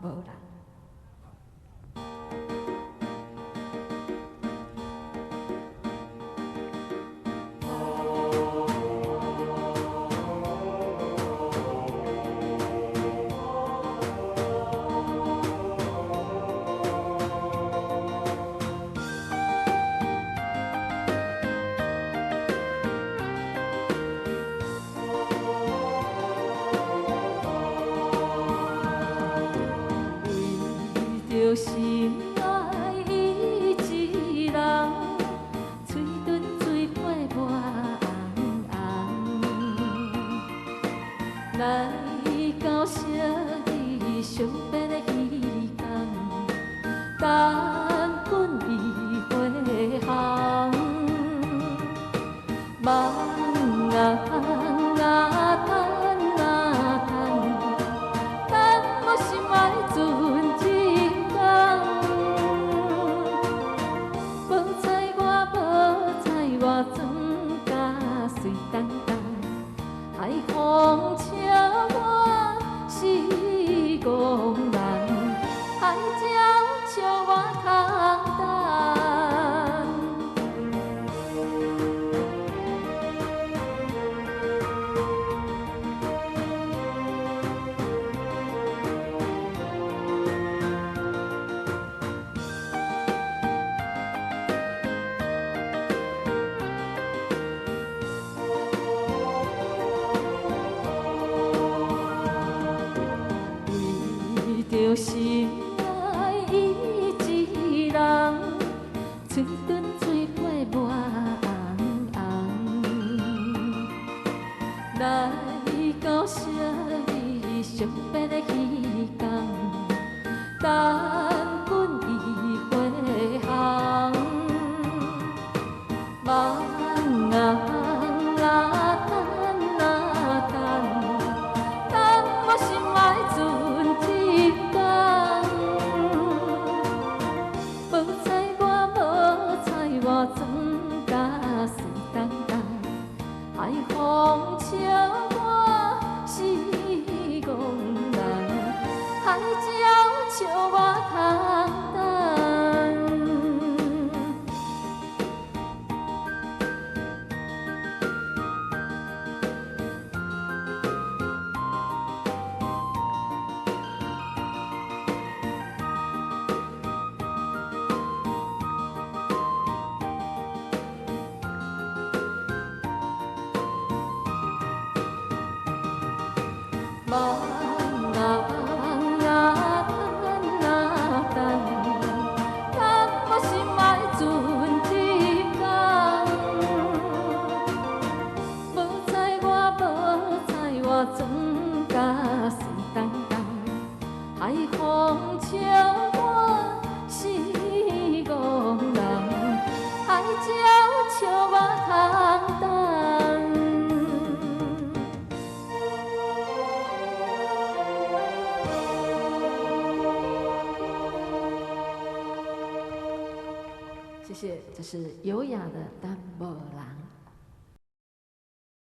无人。为着心爱伊一人，嘴唇水花抹红红，来到这里相别的彼天，等阮伊回航，梦啊梦啊等啊等，等我心爱船一。装甲水当当，海风笑我是憨人，海鸟笑我空等。着心爱伊一人，嘴唇水花抹红红，来到这里相别的彼天，等阮伊回航，梦啊梦啊等啊等，等我心爱船。我装甲水当当，海风笑我是憨人，海鸟笑我空等。梦啊梦啊等啊等，等我心爱船一天。无彩我装甲水当当，海风笑我是憨人，海鸟笑我空等。谢谢，这是优雅的淡薄人。